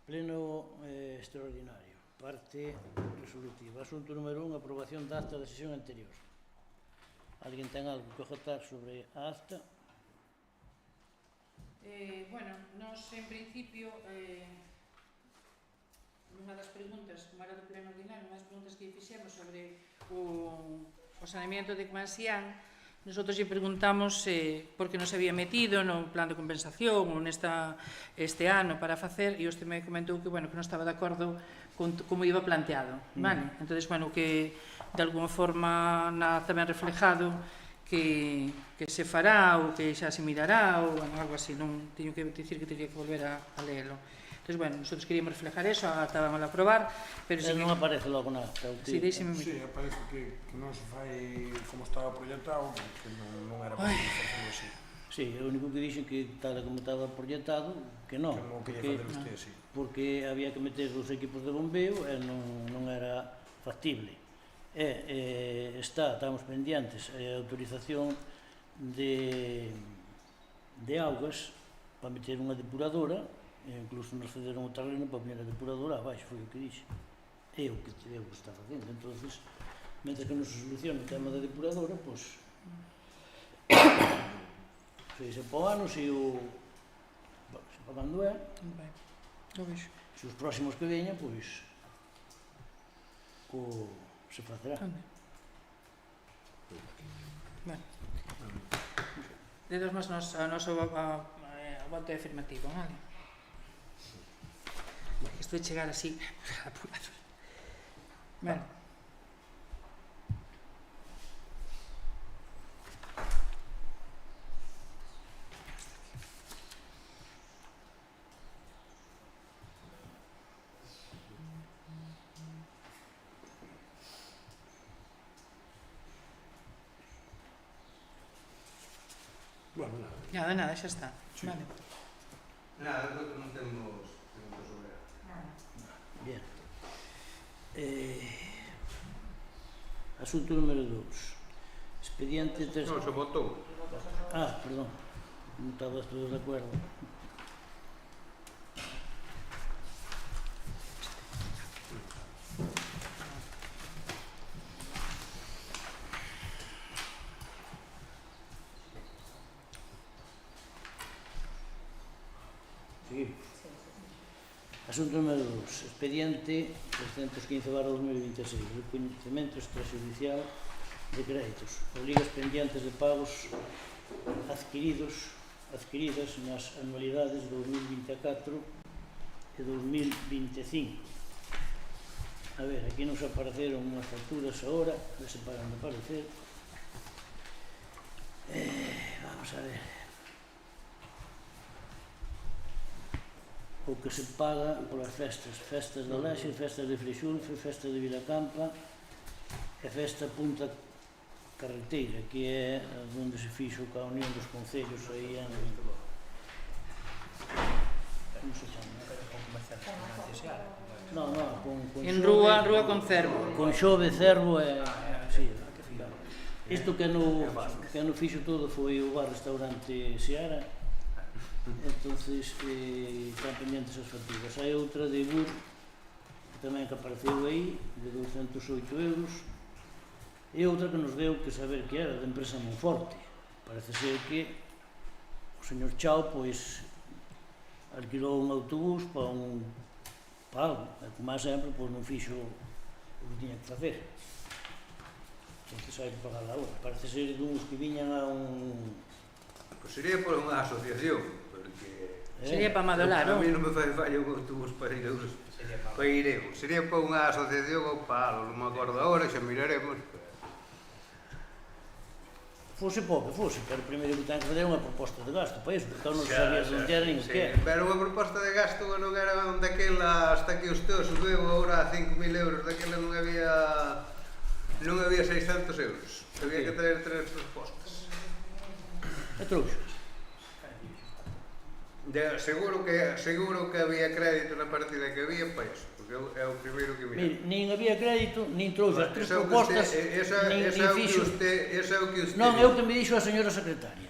Pleno extraordinario. Parte resolutiva. Asunto número 1, aprobación da acta da sesión anterior. Alguén ten algo que agotar sobre a acta? Bueno, nós en principio nunha das preguntas, como era do pleno ordinario, unhas preguntas que fixemos sobre o saneamento de Cmansián, nosotros lle preguntamos por que non se había metido no plan de compensación ou este ano para facer, e usted me comentou que, bueno, que non estaba de acordo con como iba planteado, vale? Entonces, bueno, que de alguma forma nada tamén reflejado que se fará ou que xa se mirará ou bueno, algo así, non teño que dicir que teria que volver a leelo. Entón, bueno, nosotros queríamos reflejar eso, estábamos a aprobar, pero si non aparece logo na acta. Si, deixeme sí, aparece que non se fai como estaba proyectado, que non era para facelo así. Sí, o único que dixen que tal como estaba proyectado, que non. Que non quería facer usted así. Porque había que meter os equipos de bombeo e non era factible. Estamos pendientes a autorización de augas para meter unha depuradora, e incluso nos cederon o terreno para poner a depuradora abaixo, foi o que dixe. É o que está facendo. Entonces, mentre que non se solucione o tema da depuradora, pois se po ano, se pa cando é, se os próximos que veñan, pois se facerá. Bueno. De todos modos, a noso voto é afirmativo, vale? Isto de chegar así, apurado. Bueno. Bueno, nada. Nada, xa está. Sí. Vale. Nada, non temos preguntas sobre ela. Bien. Asunto número 2. Expediente... Non, se votou. Perdón. Non estaba todos de acordo. Asunto número 2. Expediente 315/2026. Reconhecimento extrajudicial de créditos. Obligas pendientes de pagos adquiridas nas anualidades 2024 e 2025. A ver, aquí nos apareceron unhas facturas agora, que se paran de aparecer. Vamos a ver. O que se paga polas festas da Lexe, festas de Freixulfe, festas de Vilacampa e festa Punta Carreteira, que é onde se fixo coa unión dos concellos aí en... Como se chama? Non, En Rúa Concervo. Con Xove, Cervo e... Sí, isto que no fixo todo foi o bar-restaurante Seara. Entonces están pendientes as facturas. Hai outra de Ibur que tamén que apareceu aí de 208 euros e outra que nos deu que saber que era da empresa Monforte. Parece ser que o señor Chao pois alquilou un autobús para algo e como sempre pois non fixo o que tiña que facer. Entonces hai que pagar a outra. Parece ser de uns que viñan a Pois sería por unha asociación. Sería para Madolar, non? A mí non me fai falla un autobús para ir eu. Sería para unha asociación ou para algo, non me acordo agora, xa miraremos. Fose pouco, pero primeiro que ten que fazer unha proposta de gasto para iso, porque non sabías onde era nin o que era. Pero unha proposta de gasto non era daquela hasta que os teus subeu agora a 5.000 euros, daquela non había 600 euros. Había que traer 3 propostas. E trouxo. Seguro que había crédito na partida que había para iso, porque é o primeiro que mira. Nin había crédito, nin trouxo as 3 propostas, nin fixo. Esa é o que usted... Non, é o que me dixo a señora secretaria.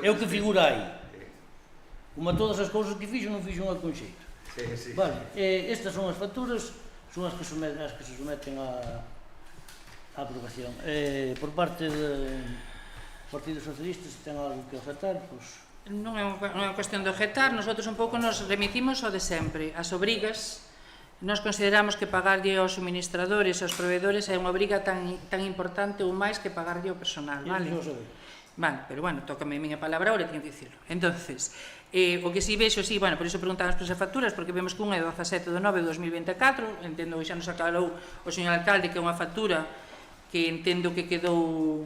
É o que figura aí. Como todas as cousas que fixo, non fixo unha con xeito. Sí. Vale, estas son as facturas, son as que se someten a aprobación. Por parte do Partido Socialista, se ten algo que objetar, pois... Non é unha cuestión de objetar, nosotros un pouco nos remitimos ao de sempre, as obrigas. Nós consideramos que pagarlle aos suministradores, aos proveedores, é unha obriga tan importante ou máis que pagarlle ao personal, vale? Vale, pero bueno, tócame a miña palabra ahora, teño que dicirlo. Entonces, o que si vexo, sí, bueno, por iso preguntamos por esas facturas, porque vemos que unha é 17 de 9 de 2024, entendo que xa nos aclarou o señor alcalde que é unha factura que entendo que quedou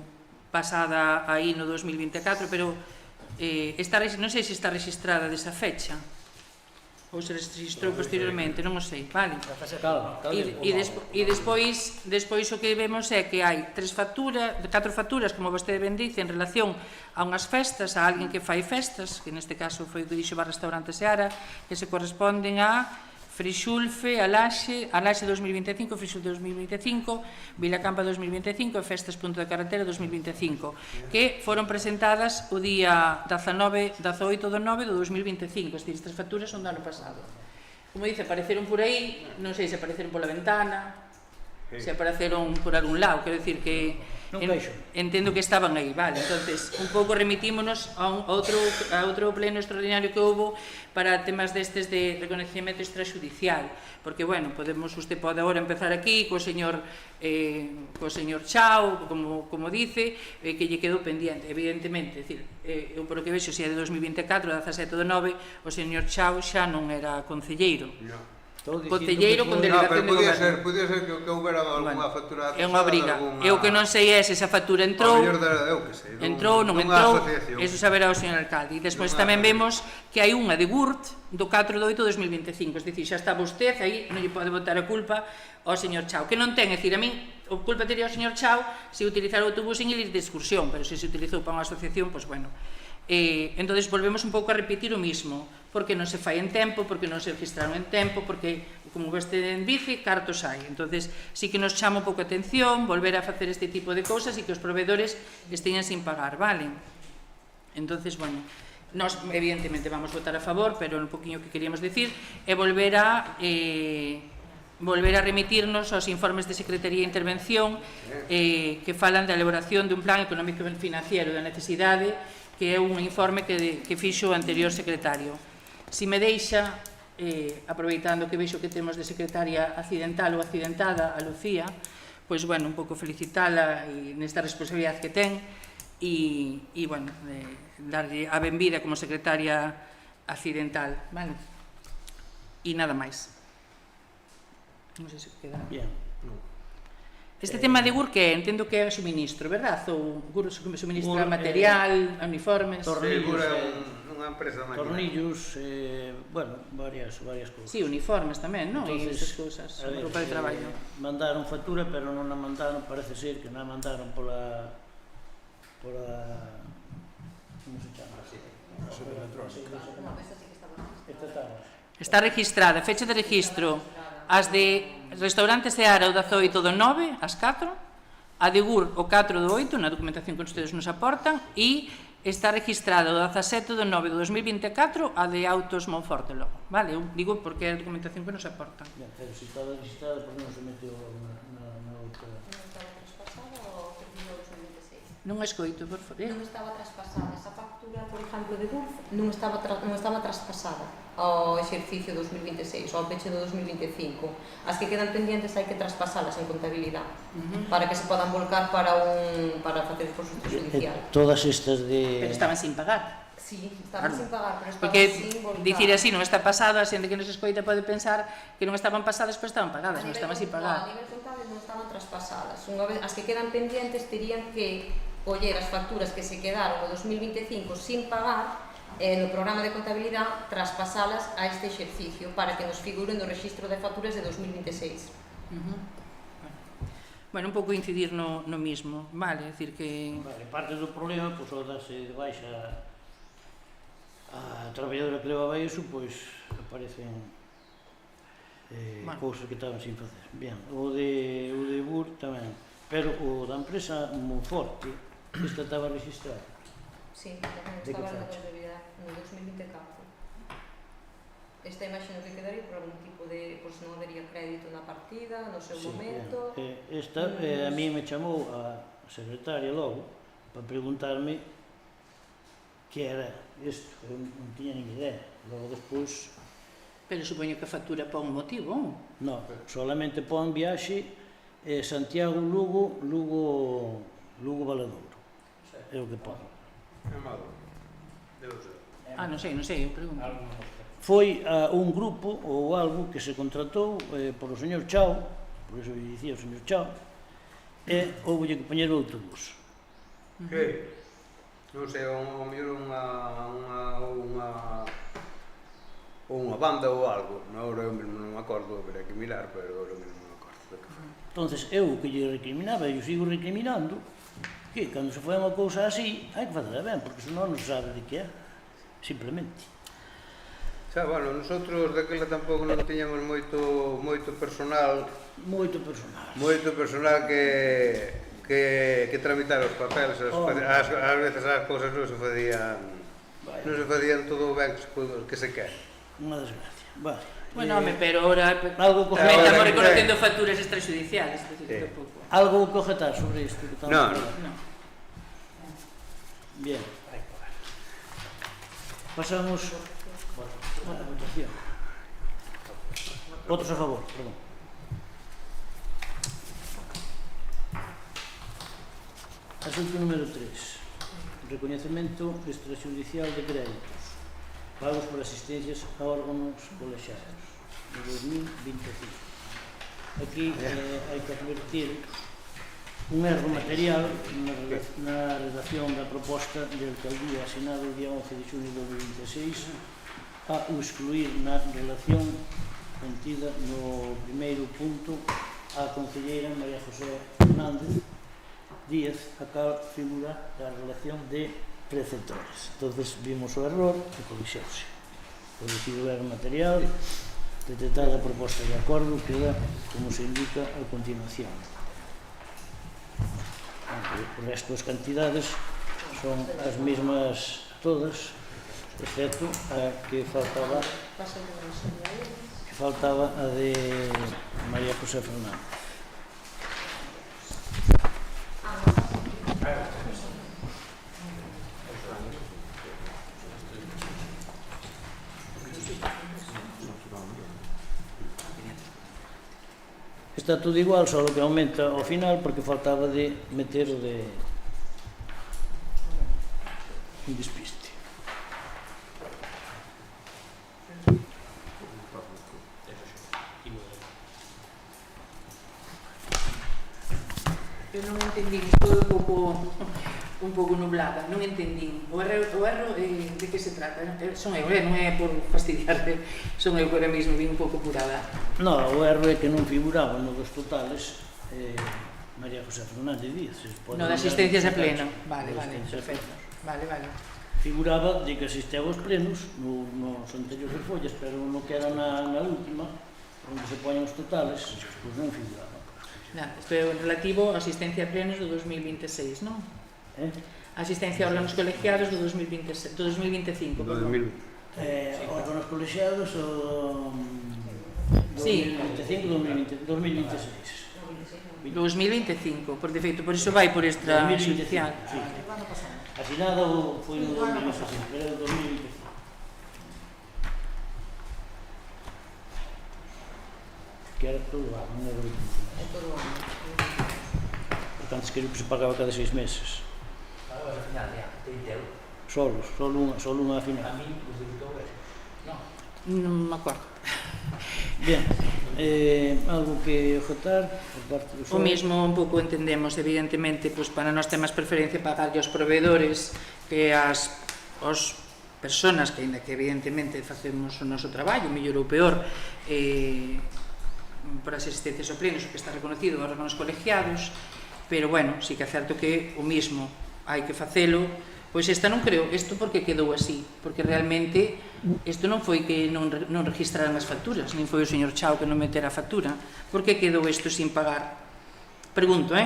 pasada aí no 2024, pero non sei se está registrada desa fecha ou se registrou posteriormente, non o sei, vale? E despois o que vemos é que hai 4 facturas, como vostede ben dice, en relación a unhas festas, a alguén que fai festas, que neste caso foi o que dixo Bar Restaurante Seara, que se corresponden a Frixulfe, Alaxe 2025, Frixulfe 2025, Vilacampa 2025 e Festas Punto de Carretera 2025, que foron presentadas o día 18 de 9 do 2025, es dicir, estas facturas son do ano pasado. Como dice, apareceron por aí, non sei se apareceron pola ventana, se apareceron por algún lado, quero dicir que entendo que estaban aí, vale? Entonces, un pouco remitímonos a outro pleno extraordinario que houbo para temas destes de reconhecimento extrajudicial, porque, bueno, usted pode agora empezar aquí co señor Chao, como dice, que lle quedou pendiente, evidentemente, é dicir, eu por o que vexo, se é de 2024, 17 de 9, o señor Chao xa non era concelleiro. Concelleiro con delegación de goberno. Podía ser que houbera alguna factura atrasada. É unha obriga. Eu que non sei se esa factura entrou, non entrou, eso saberá o señor alcalde. E despois tamén vemos que hai unha de GURT do 4 de 8 de 2025, es dicir, xa está vostede, aí non lle pode botar a culpa ao señor Chao, que non ten, é dicir, a min, a culpa teria ao señor Chao se utilizar o autobús en ir de excursión, pero se utilizou para unha asociación, pois bueno. Entonces volvemos un pouco a repetir o mismo, porque non se fai en tempo, porque non se registraron en tempo, porque, como vostede dice, cartos hai. Entonces, sí que nos chama un pouco a atención volver a facer este tipo de cousas e que os proveedores esteñan sin pagar, vale? Entonces, bueno, nós evidentemente vamos votar a favor, pero un poquinho que queríamos decir é volver a remitirnos aos informes de Secretaría de Intervención que falan da elaboración dun plan económico e financiero da necesidade, que é un informe que fixo o anterior secretario. Si me deixa, aproveitando que vexo que temos de secretaria accidental ou accidentada a Lucía, pois, bueno, un pouco felicitala nesta responsabilidade que ten e bueno, darlle a benvida como secretaria accidental, vale? E nada máis. Non sei se queda. Bien. Este tema de GUR que entendo que é suministro, verdad? Ou GUR suministra material, uniformes... GUR é unha empresa de máquina. Tornillos, bueno, varias cousas. Sí, uniformes tamén, non? E esas cousas, roupa de traballo. Mandaron factura, pero non a mandaron, parece ser que non a mandaron pola como se chama? Está registrada, fecha de registro. As de Restaurante Seara o 18 do 9, as 4, a de GUR o 4 do 8, na documentación que ustedes nos aportan, e está registrada o 17 do 9 do 2024 a de Autos Monforte logo, vale? Eu digo porque é a documentación que nos aportan. Ben, pero se estaba registrada, por non se meteu na outra... Non estaba traspasada ou terminou o 2026? Non escoito, por favor. Non estaba traspasada, esa factura, por exemplo, de GURF non estaba traspasada ao exercicio 2026, ao peche do 2025. As que quedan pendientes hai que traspasalas en contabilidade para que se podan volcar para facer o proceso judicial. Todas estas de... Pero estaban sin pagar. Sí, estaban sin pagar, pero estaban porque sin volcar. dicir así non está pasado, a xente que nos escoita pode pensar que non estaban pasadas, pero estaban pagadas, non estaban sin pagar. A nivel contable non estaban traspasadas. Unha vez, as que quedan pendientes terían que coller as facturas que se quedaron no 2025 sin pagar no programa de contabilidade, traspasalas a este exercicio para que nos figuren no registro de facturas de 2026. Bueno, un pouco incidir no mismo, vale, decir que... Vale, parte do problema, pois, ao darse de baixa a traballadora que levaba iso, pois, aparecen cousas que estaban sin facer. Bien, o de GUR tamén, pero o da empresa Monforte, esta estaba registrada. Sí, tamén estaba na contabilidade no 2024. esta imagino que quedaría por algún tipo de, pois non habería crédito na partida, no seu Sí, momento. esta, a mí me chamou a secretaria logo para preguntarme que era isto, eu non tiña nin idea. Logo despois, Pero supoño que a factura pa un motivo, non? non, solamente pon viaxe Santiago-Lugo, Lugo-Valadouro. É o que pon. É malo. Deu sei. Non sei, eu pregunto. Foi a un grupo ou algo que se contratou por o señor Chao, por iso lle dicía o señor Chao, e houve que poñer o autobús. Que? Non sei, o mellor unha banda ou algo. Agora eu mesmo non me acordo, habería que mirar, pero eu mesmo non me acordo do que foi. Entonces eu que lle recriminaba, e eu sigo recriminando, que cando se foi unha cousa así, hai que facela ben, porque senón non se sabe de que é, simplemente. Xa, bueno, nosotros daquela tampouco non tiñamos moito personal que tramitar os papeles, ás veces as cousas non se facían todo ben que se quer. Unha desgracia. Vale. Bueno, home, pero ahora algo que estamos reconocendo facturas extrajudiciales, es decir, tampouco. Algo que objetar sobre isto que estamos No. No. Bien. Pasamos a la votación. Votos a favor, perdón. Asunto número 3. Recoñecemento extrajudicial de créditos. Pagos por asistencias a órganos colexiados de 2025. Aquí hai que advertir un erro material na redacción da proposta de alcaldía asinado o día 11 de xunio de 2016 a excluir na relación contida no primeiro punto a concelleira María José Fernández Díaz, a cal figura da relación de preceptores. Entonces vimos o error e corrixeuse. Corrigido o erro material, detectada a proposta de acordo, queda como se indica a continuación. O resto das cantidades son as mesmas todas, excepto a que faltaba a de María José Fernández. Está todo igual, só que aumenta ao final porque faltaba de meter o de un despiste. Eu non entendín, estou un pouco nublada, non entendín. O erro de que se trata? Son eu, non é por fastidiarte, son eu que ahora mesmo vim un pouco apurada. No, o erro é que non figuraba no dos totales María José Fernández Díaz. No, de asistencias a pleno. Vale, perfecto. Vale. Figuraba de que asistía aos plenos nos anteriores follas, pero no que era na última, onde se poñen os totales, pois non figuraba. Isto é relativo a asistencia a plenos do 2026, non? Asistencia a órganos colegiados do 2025. Órganos colexiados o 2025-2026. 2025, por defeito, por iso vai por extrajudicial. Sí. Asinado foi no 2016, pero é o 2025. Que era todo o ano, non era o 2025. É todo o ano. Porque antes creo que se pagaba cada 6 meses. Pagabas a final, ya, 30 euros. Solo unha final. A mí, os debutou eso. Non me acordo. Bien, algo que objetar por parte do O mesmo un pouco entendemos, evidentemente, pois para nós ten máis preferencia pagarlle aos proveedores que as persoas que, ainda que evidentemente facemos o noso traballo, mellor ou peor, por as asistencias ao plenos, o que está reconocido aos órganos colegiados, pero bueno, sí que é certo que o mesmo hai que facelo. Pois esta non creo, isto porque quedou así, porque realmente isto non foi que non registraran as facturas, nin foi o señor Chao que non metera a factura, porque quedou isto sin pagar? Pregunto,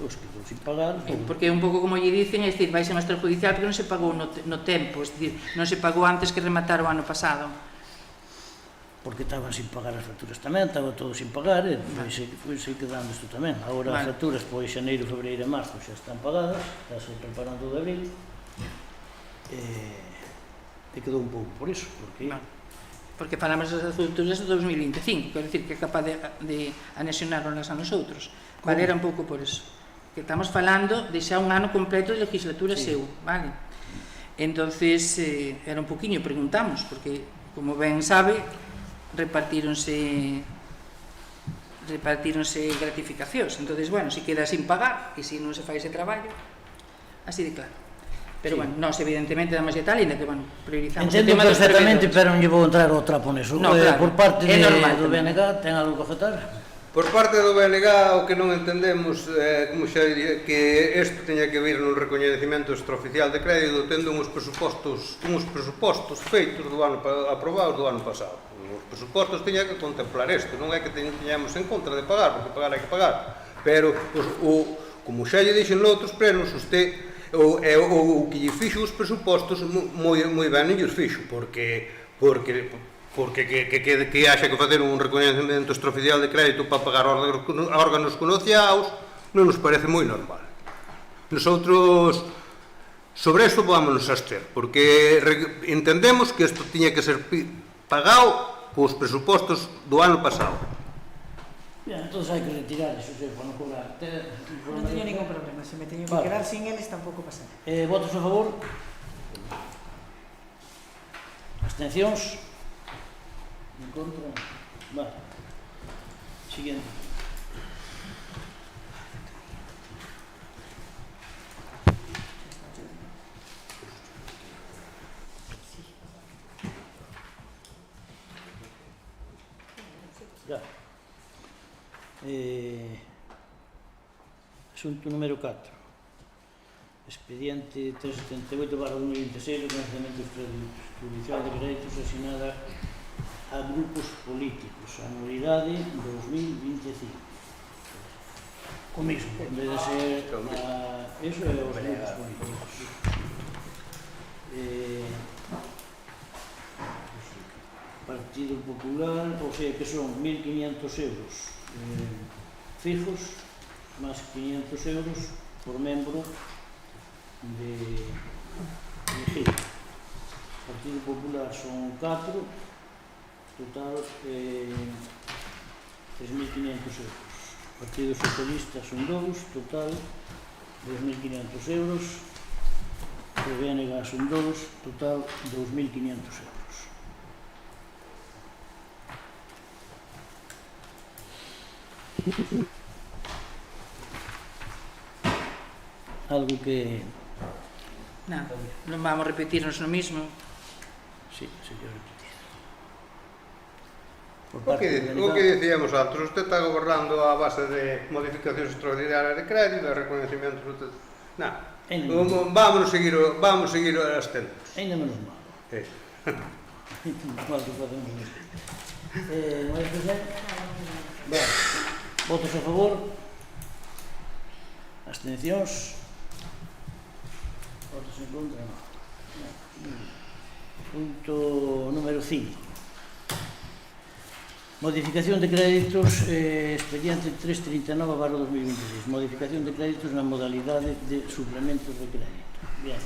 pois quedou sin pagar. Porque é un pouco como lle dicen, é dicir, vai ser máis judicial porque non se pagou no tempo, é dicir, non se pagou antes que rematar o ano pasado. Porque estaban sin pagar as facturas tamén, estaba todo sin pagar, e foi quedando isto tamén. Agora as facturas, pois xaneiro, febreiro e marzo xa están pagadas, estás preparando de abril, e quedou un pouco por iso, porque falamos das facturas de 2025, quero dicir que é capaz de anexionarnos a nosotros. Vale, era un pouco por iso. Que estamos falando de xa un ano completo de legislatura seu, vale? Entonces, era un poquinho, preguntamos, porque, como ben sabe, repartíronse gratificacións. Entonces, bueno, si queda sin pagar e si non se fai ese traballo, así de claro. Pero, bueno, nós evidentemente damos tal, ainda que, bueno, priorizamos o tema dos perfectamente, servidores. pero non lle vou entrar ao trapo neso. No, claro, por parte é normal do tamén. BNG, ten algo que afectar? Por parte do BNG, o que non entendemos é como xa diría, que isto teña que vir nun recoñecemento extraoficial de crédito tendo uns presupostos feitos do ano aprobados do ano pasado. Os presupostos teña que contemplar isto, non é que teñamos en contra de pagar, porque pagar hai que pagar, pero como xa lle dixen noutros plenos, usted o que lle fixo os presupostos moi ben non lle os fixo, porque que haxa que facer un recoñecemento extraoficial de crédito para pagar órganos conoceados non nos parece moi normal. Nosotros sobre isto vámonos a abster, porque entendemos que isto tiña que ser pagado cos presupostos do ano pasado. Bien, entón hai que retirar iso, para non cobrar. Non teño ningún problema, se me teño que quedar sin eles tampouco pasa nada. Votos a favor? Abstencións? En contra? Vale. Siguiente. Ya. Asunto número 4. Expediente 378/2026, reconocemento extrajudicial de créditos asinada a grupos políticos, anualidade 2025. O mismo, en vez de ser eso é os grupos políticos. Partido Popular, ou sea que son 1.500 euros fijos, máis 500 euros por membro de elegido. Partido Popular son 4, total 3.500 euros. Partido Socialista son 2, total 2.500 euros. O BNG son 2, total 2.500 euros. Algo que... Nada, non vamos a repetirnos no mismo. Sí, sí que repetir. O que dicíamos antes, usted está gobernando a base de modificacións extraordinarias de crédito, de reconocimientos... Nada, vamos seguir abstentos. Ainda menos mal. Mal que facemos isto. Non hai que ser? Vale. Votos a favor? Abstencións? Votos en contra? Non. Punto número 5. Modificación de créditos, expediente 339/2026. Modificación de créditos na modalidade de suplementos de crédito. Bien.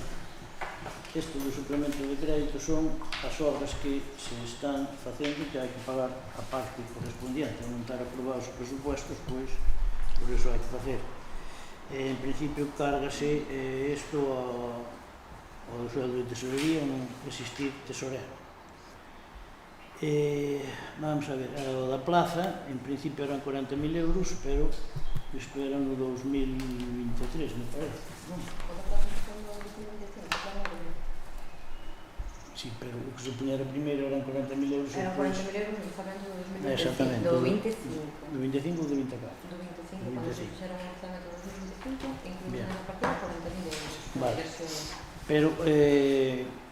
Isto do suplemento de crédito son as obras que se están facendo que hai que pagar a parte correspondiente. Non estar aprobados os presupuestos, pois, por iso hai que facer. En principio, cárgase isto ao sueldo de tesorería, non existir tesorero. Vamos a ver, o da plaza, en principio eran 40.000 euros, pero isto era no 2023, me parece, non? Sí, pero o que se puñera primeiro eran 40.000 euros. Eran 40.000 euros, nos falando do 2025. Exactamente. Do 25. Do 25 ou do 24? Do 25, cando se fixeron o orçamento do 2025, incluían na partida 40.000 euros. Vale. Pero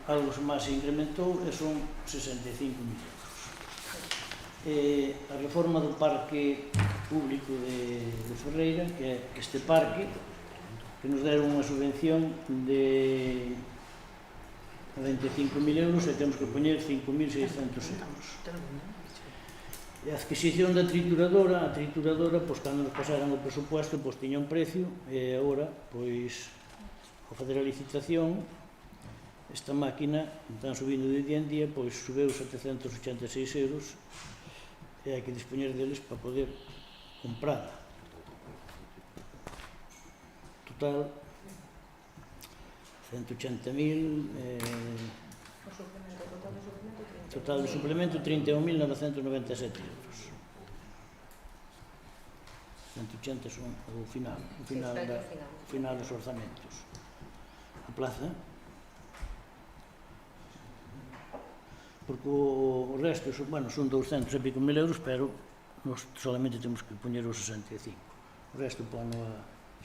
algo máis se incrementou e son 65.000 euros. A reforma do parque público de Ferreira, que é este parque, que nos deron unha subvención de 95.000 euros e temos que poñer 5.600 euros. E a adquisición da trituradora, pois, cando nos pasaran o presupuesto, pois, tiña un precio, e agora, pois, ao fazer a licitación, esta máquina, están subindo de día en día, pois, subeu 786 euros, e hai que dispoñer deles para poder comprarla. Total, 180.000, total de suplemento 31.997 euros. 180 son o final dos orzamentos. A plaza, porque o resto son 200 e pico mil euros, pero nós solamente temos que poñer os 65. O resto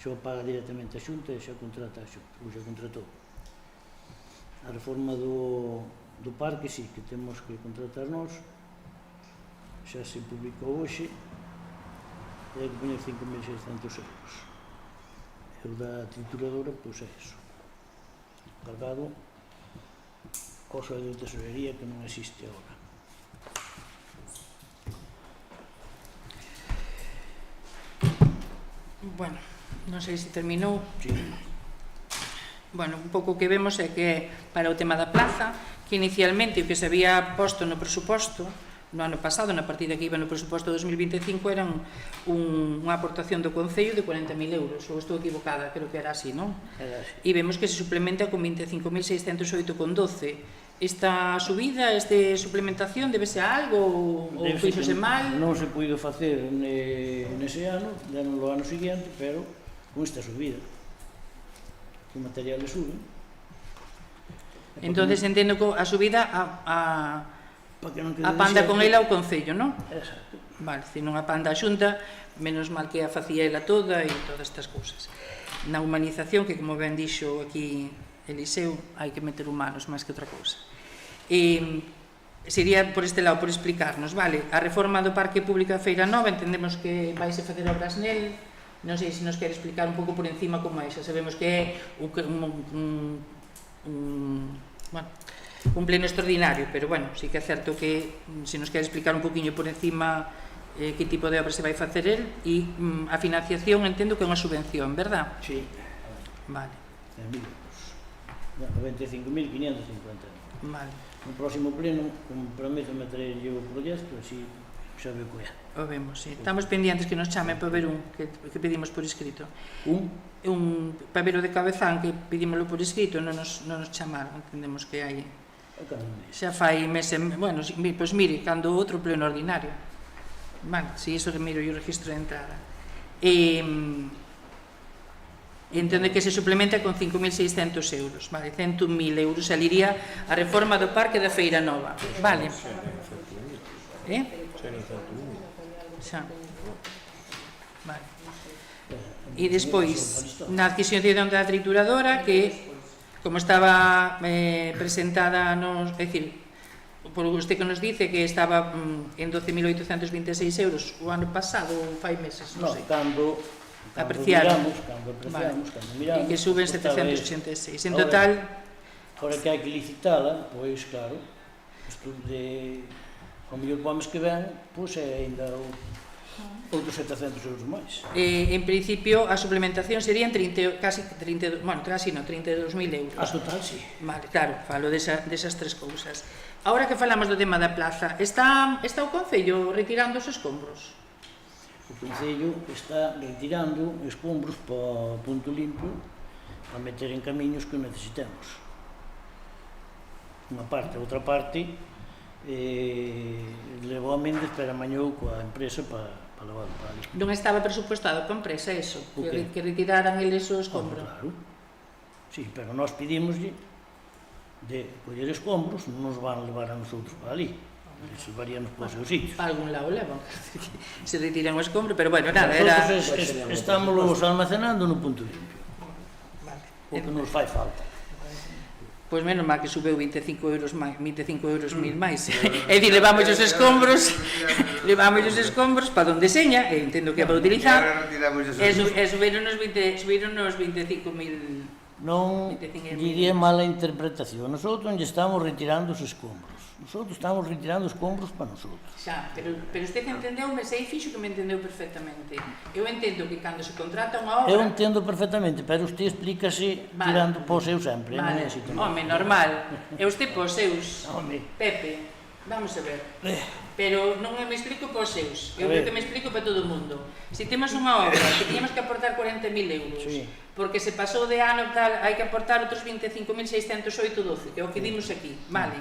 xa o paga directamente a Xunta e xa contrata a Xunta, ou xa contratou. A reforma do parque, sí, que temos que contratar nós, xa se publicou hoxe, e hai que poñer 5.600 euros. E o da trituradora, pois é iso. Cargado ao sueldo de tesorería, que non existe agora. Bueno, non sei se terminou. Sí. Bueno, un pouco o que vemos é que para o tema da plaza, que inicialmente o que se había posto no presuposto no ano pasado, na partida que iba no presuposto 2025, eran unha aportación do Concello de 40.000 euros, ou estou equivocada, creo que era así, non? Era así. E vemos que se suplementa con 25.608,12. Esta subida, esta suplementación, debese a algo ou fíxose mal? Non se puido facer nese ano, no ano seguinte, pero con esta subida. Que o material sube. Entonces entendo que a subida a panda con ela o Concello, non? Exacto. Vale, se non a panda a Xunta, menos mal que a facía ela toda e todas estas cousas. Na humanización, que como ben dixo aquí Eliseu, hai que meter humanos máis que outra cousa. Sería por este lado, por explicarnos, vale, a reforma do Parque Público da Feira Nova, entendemos que vaise facer obras nel, non sei se nos quere explicar un pouco por encima como é, xa sabemos que é un pleno extraordinario, pero bueno, sí que é certo que se nos quere explicar un poquinho por encima que tipo de obra se vai facer el, e a financiación entendo que é unha subvención, verdad? Sí. Vale. 95.550. Vale. No próximo pleno, comprometo a meter o proxecto, así xa veo que é. O vemos, sí. Estamos pendientes que nos chamen para ver que pedimos por escrito. Para ver o de Cabezán, que pedímoslo por escrito, non nos chamaron, entendemos que hai... Xa fai meses, bueno, pois mire, cando outro pleno ordinario. Vale, si iso que miro o registro de entrada. Entende que se suplementa con 5.600 euros, vale, 100.000 euros, saliría a reforma do Parque da Feira Nova, vale? Xa. Vale. E despois, na adquisición da trituradora, que como estaba presentada nos, é dicir, por usted que nos dice que estaba en 12.826 euros o ano pasado ou fai meses, non sei. Cando apreciamos, e que suben 786. En total, agora que hai que licitala, pois claro, isto de ao mellor para o mes que ven, pois é ainda outros 700 euros máis. En principio, a suplementación serían casi 32.000 euros. A total, sí. Vale, claro, falo desas tres cousas. Agora que falamos do tema da plaza, está o Concello retirando os escombros? O Concello está retirando escombros para punto limpo para meter en camiños que necesitemos. Unha parte, outra parte levou a Méndez pero amañou coa empresa para levar para ali. Non estaba presupuestado para a empresa eso? Que retiraran eles o escombro? Claro, sí, pero nós pedimoslle de coller escombros, non nos van levar a nosotros para ali. Se varíamos para os seus sitios. Para algún lado levan, se retiran o escombro, pero bueno, nada, era... Estamos almacenando no punto limpio, o que nos fai falta. Pois menos mal que subeu 25 euros mil máis. É dicir, levamos os escombros para donde seña, e entendo que a vai utilizar, e subiron nos 25.000. Non diría mala interpretación. Nosotros non lle estamos retirando os escombros. Nosotros estamos retirando os escombros para nosotros. Xa, pero usted entendeume, sei fixo que me entendeu perfectamente. Eu entendo que cando se contrata unha obra... Eu entendo perfectamente, pero usted explícase tirando por seus sempre. Vale, home, normal. E usted por seus, Pepe, vamos a ver. Pero non me explico por seus, eu creo que me explico para todo o mundo. Se temos unha obra que teníamos que aportar 40.000 euros, porque se pasou de ano tal, hai que aportar outros 25.608,12, que é o que dimos aquí, vale?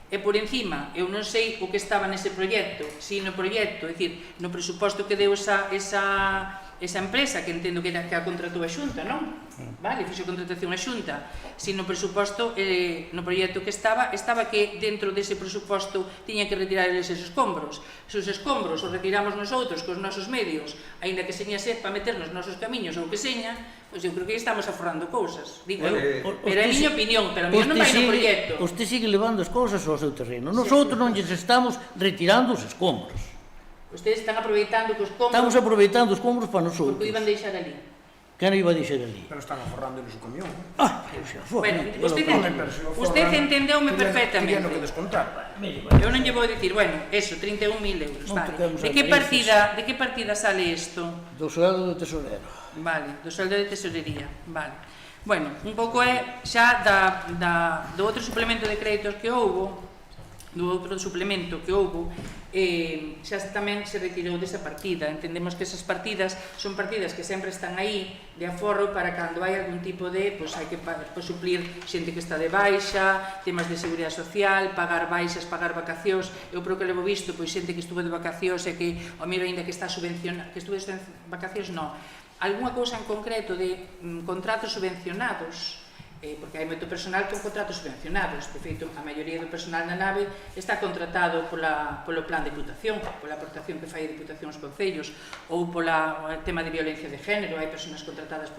E por encima, eu non sei o que estaba nese proxecto, si no proxecto, é dicir, no presuposto que deu esa empresa, que entendo que a contratou a Xunta, non? Vale, fixo contratación a Xunta. Si no presuposto, no proxecto que estaba que dentro dese presuposto tiña que retirar eses escombros. Se os escombros os retiramos nosotros cos nosos medios, aínda que seña ser para meter nos nosos camiños ou que seña, pois eu creo que estamos aforrando cousas, digo eu. Pero é a miña opinión, pero a miña non vai no proxecto. Usted sigue levando as cousas ao seu terreno. Nosotros non lles estamos retirando os escombros. Ustedes están aproveitando que os escombros... Estamos aproveitando os escombros para nosotros. Porque o iban deixar ali. Que non iba a deixar ali? Pero están aforrando no seu camión. Bueno, usted entendeume perfectamente. Tiñano que descontar. Eu non lle vou dicir, bueno, eso, 31.000 euros, vale. De que partida sale isto? Do sueldo do tesorero. Vale, do sueldo de tesorería, vale. Bueno, un pouco é xa do outro suplemento de créditos que houbo, xa tamén se retirou desa partida. Entendemos que esas partidas son partidas que sempre están aí de aforro para cando hai algún tipo de, pois hai que suplir xente que está de baixa, temas de seguridade social, pagar baixas, pagar vacacións. Eu creo que levo visto, pois xente que estuvo de vacacións e que, o miro ainda que está subvencionado, que estuve de vacacións, non. Algúna cousa en concreto de contratos subvencionados, porque hai moito personal con contratos subvencionados. De feito, a maioría do personal na nave está contratado polo plan de Diputación, pola aportación que fai a Diputación aos concellos, ou polo tema de violencia de género, hai persoas contratadas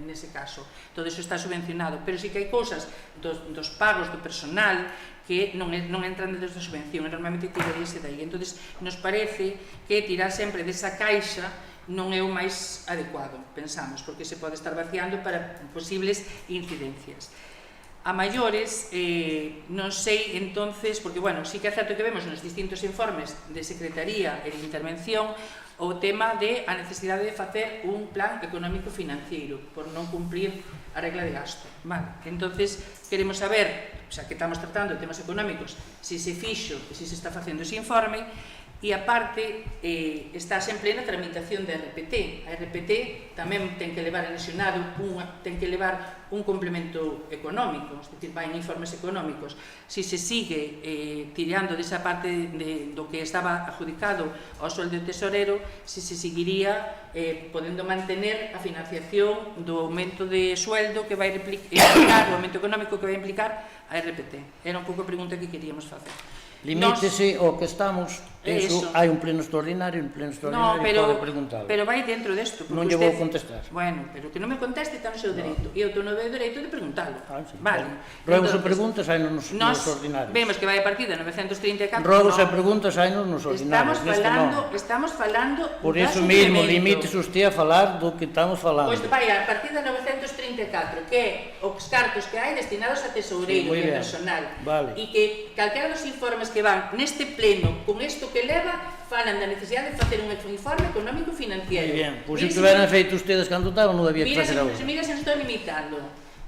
nese caso. Todo iso está subvencionado, pero sí que hai cousas dos pagos do personal que non entran dentro da subvención, e normalmente tiraríase dai. Entón, nos parece que tirar sempre desa caixa non é o máis adecuado, pensamos, porque se pode estar vaciando para posibles incidencias. A maiores, non sei, entonces, porque, bueno, sí que é certo que vemos nos distintos informes de Secretaría e de Intervención o tema de a necesidade de facer un plan económico-financiero por non cumprir a regla de gasto. Vale, entonces, queremos saber, xa que estamos tratando de temas económicos, se se fixo e se se está facendo ese informe. E aparte, estás en plena tramitación da RPT. A RPT tamén ten que levar anexionado, ten que levar un complemento económico, es dicir, vai en informes económicos. Se se sigue tirando desa parte do que estaba adjudicado ao sueldo do tesorero, se se seguiría podendo mantener a financiación do aumento de sueldo que vai implicar, o aumento económico que vai implicar a RPT. Era un pouco a pregunta que queríamos facer. Limítese ao que estamos, hai un pleno extraordinario, pode preguntalo. Pero vai dentro desto. Non lle vou contestar. Bueno, pero que non me conteste está no seu dereito. E eu teño o dereito de preguntalo. Vale. Ruegos e preguntas hai nos ordinarios. Vemos que vai a partida 934. Ruegos e preguntas hai nos ordinarios. Estamos falando por iso mesmo, limítese usted a falar do que estamos falando. Pois vai a partida 934, que é os cartos que hai destinados a tesoureiro e a personal. E que calquera dos informes que van neste pleno con isto que leva falan da necesidade de facer un informe económico financiero. Moi ben, pois se tiveran feito ustedes cando estaban non había que facer agora. Mira, se nos estou limitando.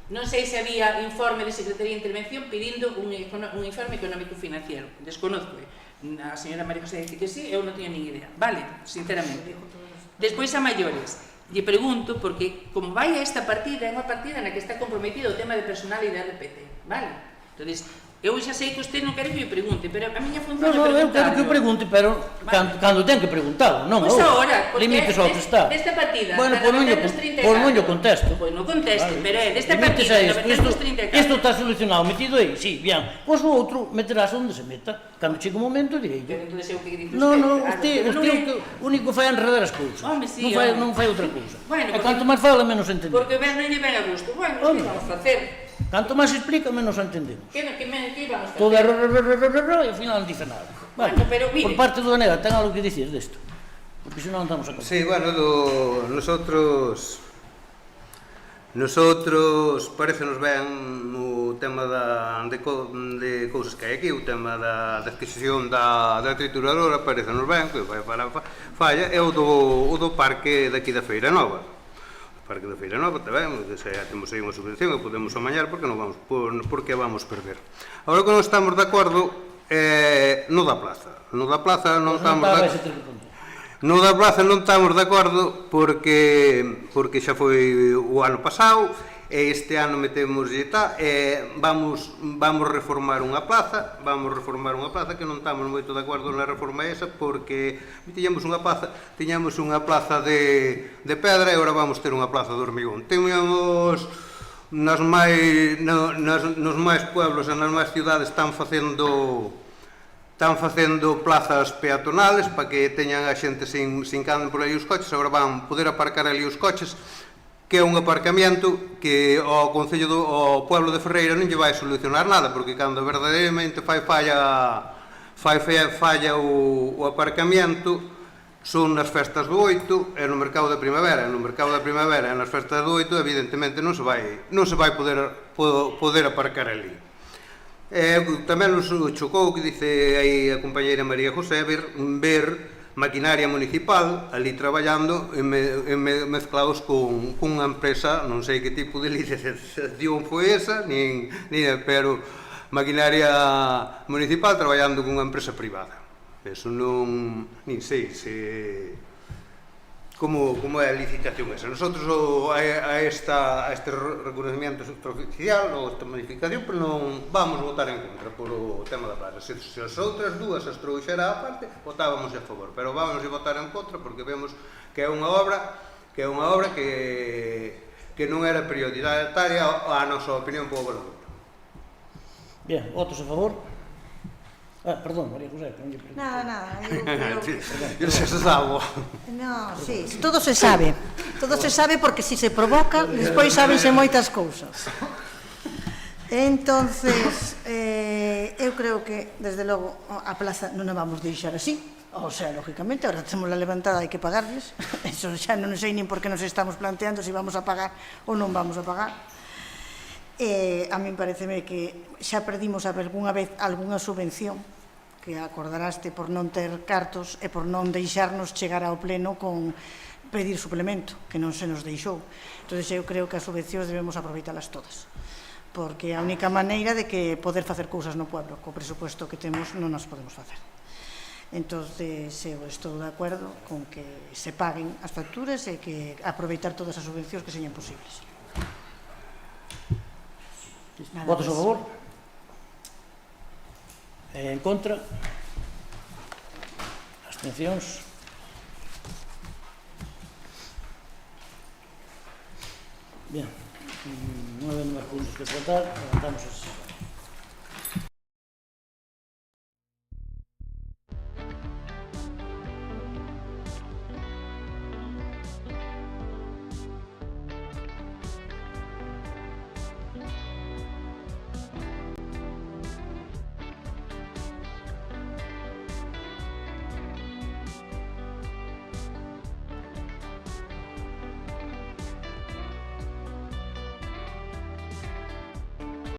Non sei se había informe de Secretaría de Intervención pedindo un informe económico financiero. Desconozco. A señora María José dice que sí, eu non teño nin idea. Vale, sinceramente. Despois a maiores. Lle pregunto, porque como vai a esta partida, é unha partida na que está comprometido o tema de personal e de RPT. Vale? Entón, eu xa sei que usted non quere que eu pregunte, pero a miña función é preguntar. Non, eu quero que eu pregunte, pero cando ten que preguntalo, non agora. Pois agora, porque desta partida, bueno, por non lle contesto. Pois non conteste, pero é desta partida, 934. Isto está solucionado, metido aí, sí, bien. Pois o outro meterás onde se meta. Cando chegue o momento, direi. Pero entón é o que dice usted. Non, usted o único que fai é enredar as cousas. Non fai outra cousa. E canto máis fala, menos entender. Porque non lle ven a gusto. Bueno, que vamos facer? Canto máis explica, menos entendemos. Que íbamos a Todo é facer? e ao final non dice nada. Bueno, pero mire. Por parte do Enega, ten algo que dicir desto? Porque senón non estamos a contar. Sí, bueno, nosotros parecenos ben o tema de cousas que hai aquí, o tema da adquisición da trituradora, parecenos ben, que vai para falla, é o do parque daqui da Feira Nova. O parque da Feira Nova tamén, que se temos aí unha subvención e podemos amañar porque non vamos, porque vamos perder. Agora que non estamos de acordo no da plaza. No da plaza non estamos de acordo. No da plaza non estamos de acordo porque xa foi o ano pasado e este ano metemos vamos reformar unha plaza que non estamos moito de acordo na reforma esa porque tiñamos unha plaza de pedra e agora vamos ter unha plaza de hormigón. Teníamos nos máis pueblos e nas máis cidades están facendo plazas peatonales para que teñan a xente sin que anden por aí os coches. Agora van poder aparcar ali os coches, que é un aparcamiento que ao pueblo de Ferreira non lle vai solucionar nada, porque cando verdadeiramente falla o aparcamiento son nas festas do 8 e no mercado da primavera. No mercado da primavera e nas festas do 8 evidentemente non se vai poder aparcar ali. Tamén nos chocou, que dice aí a compañeira María José, ver maquinaria municipal ali traballando mezclados con unha empresa, non sei que tipo de licitación foi esa, pero maquinaria municipal traballando con unha empresa privada. Eso non sei se como é a licitación esa. Nosotros a este reconocimiento extraoficial ou esta modificación, pero non vamos votar en contra por o tema da plaza. Se as outras dúas as trouxera á parte, votábamos a favor, pero vamos a votar en contra porque vemos que é unha obra que non era prioritaria a nosa opinión para o Valador. Bien, votos a favor? Perdón, María José, que non lle pregunto. Nada, Eu se sabe. No, sí, todo se sabe porque si se provoca, despois sábense moitas cousas. Entonces, eu creo que, desde logo, a plaza non a vamos deixar así. O sea, lógicamente, ahora temos la levantada, hai que pagarles. Eso xa non sei nin por que nos estamos planteando se vamos a pagar ou non vamos a pagar. A min pareceme que xa perdimos algunha vez algunha subvención que acordaraste por non ter cartos e por non deixarnos chegar ao pleno con pedir suplemento, que non se nos deixou. Entón, eu creo que as subvencións debemos aproveitalas todas, porque é a única maneira de que poder facer cousas no pueblo, co presupuesto que temos non nos podemos facer. Entón, eu estou de acordo con que se paguen as facturas e que aproveitar todas as subvencións que señan posibles. Votos a favor? En contra? Abstencións? Bien, non habendo máis puntos que tratar, levantamos as